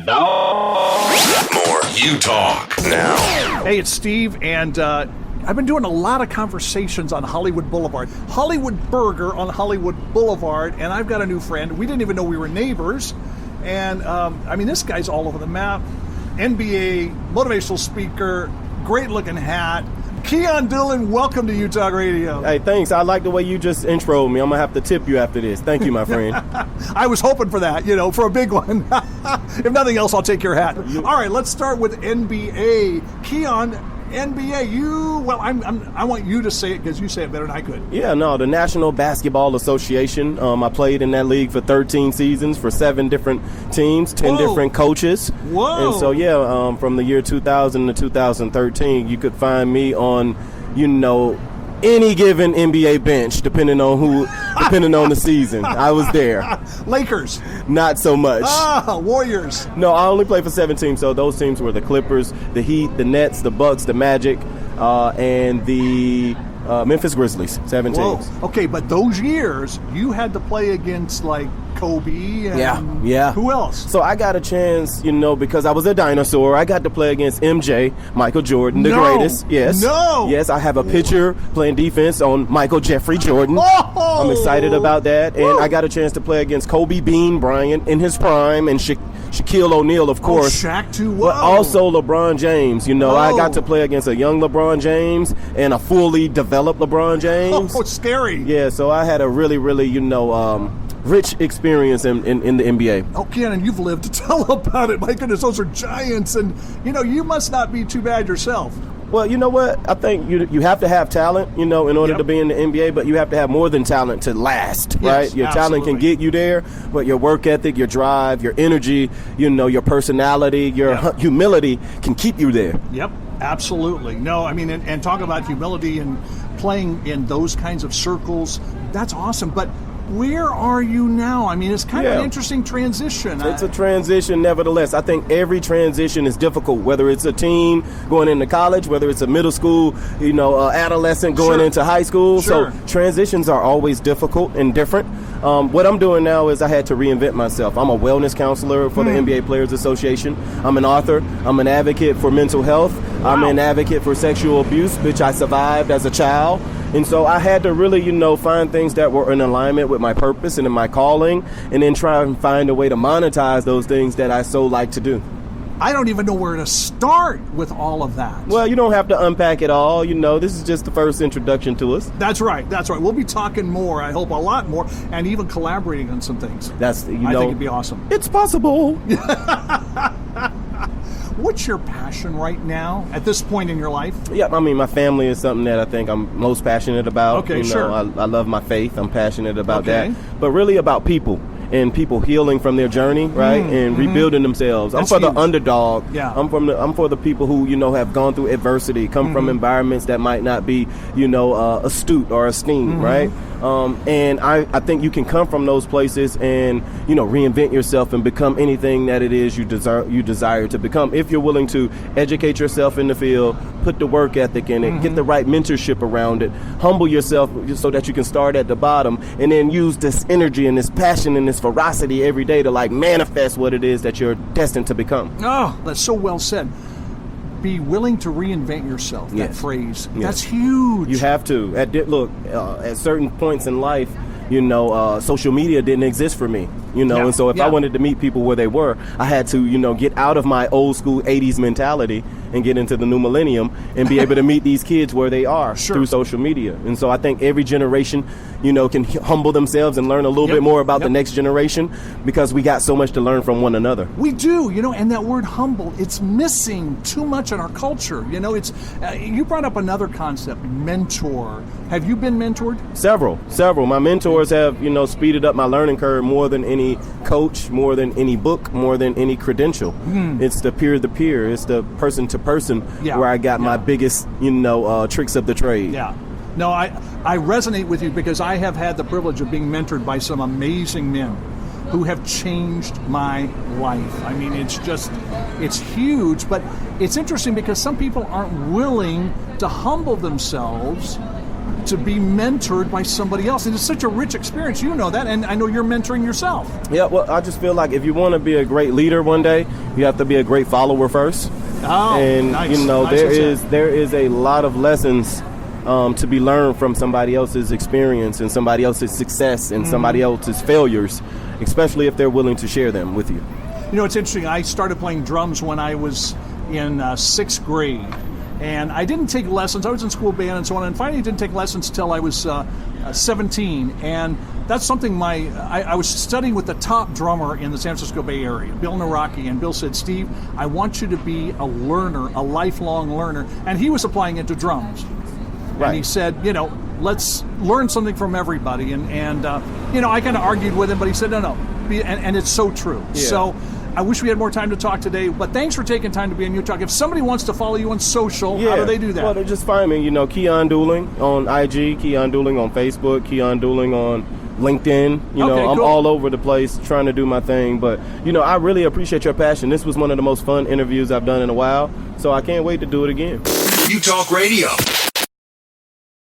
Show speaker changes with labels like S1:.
S1: Now, more Utalk now.
S2: Hey, it's Steve, and I've been doing a lot of conversations on Hollywood Boulevard. Hollywood Burger on Hollywood Boulevard, and I've got a new friend. We didn't even know we were neighbors. And, this guy's all over the map. NBA, motivational speaker, great-looking hat. Keyon Dooling, welcome to Utalk Radio.
S3: Hey, thanks. I like the way you just introed me. I'm going to have to tip you after this. Thank you, my friend.
S2: I was hoping for that, for a big one. If nothing else, I'll take your hat. All right, let's start with NBA. Keyon, NBA, I want you to say it because you say it better than I could.
S3: Yeah, no, the National Basketball Association. I played in that league for 13 seasons for 7 different teams, 10 different coaches.
S2: Whoa.
S3: And so, from the year 2000 to 2013, you could find me on, any given NBA bench, depending on the season. I was there.
S2: Lakers.
S3: Not so much.
S2: Warriors.
S3: No, I only played for 7 teams. So those teams were the Clippers, the Heat, the Nets, the Bucks, the Magic, and the Memphis Grizzlies. 7 teams.
S2: Okay, but those years, you had to play against, Kobe and
S3: yeah.
S2: Who else?
S3: So I got a chance, because I was a dinosaur. I got to play against MJ, Michael Jordan, the greatest. Yes.
S2: No.
S3: Yes, I have a picture playing defense on Michael Jeffrey Jordan.
S2: Oh.
S3: I'm excited about that. And I got a chance to play against Kobe Bean Bryant in his prime and Shaquille O'Neal, of course.
S2: Shaq too. Whoa.
S3: But also LeBron James. I got to play against a young LeBron James and a fully developed LeBron James.
S2: Oh, scary.
S3: Yeah, so I had a really, really, rich experience in the NBA.
S2: Oh, Keyon, you've lived to tell about it. My goodness, those are giants, and you must not be too bad yourself.
S3: Well, you know what? I think you have to have talent, in order to be in the NBA, but you have to have more than talent to last, right? Your talent can get you there, but your work ethic, your drive, your energy, your personality, your humility can keep you there.
S2: Yep, absolutely. No, and talk about humility and playing in those kinds of circles, that's awesome. But where are you now? It's kind of an interesting transition.
S3: It's a transition, nevertheless. I think every transition is difficult, whether it's a teen going into college, whether it's a middle school, adolescent going into high school.
S2: Sure.
S3: So transitions are always difficult and different. What I'm doing now is I had to reinvent myself. I'm a wellness counselor for the NBA Players Association. I'm an author. I'm an advocate for mental health.
S2: Wow.
S3: I'm an advocate for sexual abuse, which I survived as a child. And so I had to really, find things that were in alignment with my purpose and in my calling, and then try and find a way to monetize those things that I so like to do.
S2: I don't even know where to start with all of that.
S3: Well, you don't have to unpack it all. This is just the first introduction to us.
S2: That's right. We'll be talking more, I hope a lot more, and even collaborating on some things.
S3: I think
S2: it'd be awesome.
S3: It's possible.
S2: What's your passion right now at this point in your life?
S3: Yeah, my family is something that I think I'm most passionate about.
S2: Okay, sure.
S3: I love my faith. I'm passionate about that. But really about people and people healing from their journey, right? And rebuilding themselves.
S2: That's
S3: I'm for
S2: huge.
S3: the underdog.
S2: Yeah.
S3: I'm for the people who, have gone through adversity, come from environments that might not be, astute or esteemed, right? And I think you can come from those places and, reinvent yourself and become anything that it is you desire to become. If you're willing to educate yourself in the field, put the work ethic in it, get the right mentorship around it, humble yourself so that you can start at the bottom, and then use this energy and this passion and this ferocity every day to manifest what it is that you're destined to become.
S2: Oh, that's so well said. Be willing to reinvent yourself. That
S3: Yes.
S2: phrase.
S3: Yes.
S2: That's huge.
S3: You have to. At certain points in life, social media didn't exist for me, and so if I wanted to meet people where they were, I had to, get out of my old school 80s mentality and get into the new millennium and be able to meet these kids where they are through social media. And so I think every generation, can humble themselves and learn a little bit more about the next generation, because we got so much to learn from one another.
S2: We do, and that word humble, it's missing too much in our culture. It's you brought up another concept, mentor. Have you been mentored?
S3: Several. My mentors have, speeded up my learning curve more than any coach, more than any book, more than any credential. It's the peer-to-peer. It's the person-to-person where I got my biggest, tricks of the trade.
S2: Yeah. No, I resonate with you because I have had the privilege of being mentored by some amazing men who have changed my life. It's huge, but it's interesting because some people aren't willing to humble themselves to be mentored by somebody else. And it's such a rich experience. You know that, and I know you're mentoring yourself.
S3: Yeah, well, I just feel like if you want to be a great leader one day, you have to be a great follower first.
S2: Oh,
S3: and
S2: nice.
S3: you know,
S2: Nice
S3: there is a lot of lessons to be learned from somebody else's experience and somebody else's success and somebody else's failures, especially if they're willing to share them with you.
S2: You know, it's interesting. I started playing drums when I was in 6th grade. And I didn't take lessons. I was in school band and so on. And finally didn't take lessons until I was 17. And that's something I was studying with the top drummer in the San Francisco Bay Area, Bill Naraki. And Bill said, Steve, I want you to be a learner, a lifelong learner. And he was applying it to drums.
S3: Right.
S2: And he said, you know, let's learn something from everybody. And you know, I kind of argued with him, but he said, no. And it's so true.
S3: Yeah.
S2: So I wish we had more time to talk today, but thanks for taking time to be on Utalk. If somebody wants to follow you on social, how do they do that?
S3: Well, they just find me, you know, Keyon Dooling on IG, Keyon Dooling on Facebook, Keyon Dooling on LinkedIn. You know, I'm all over the place trying to do my thing. But, you know, I really appreciate your passion. This was one of the most fun interviews I've done in a while, so I can't wait to do it again.
S1: Utalk Radio.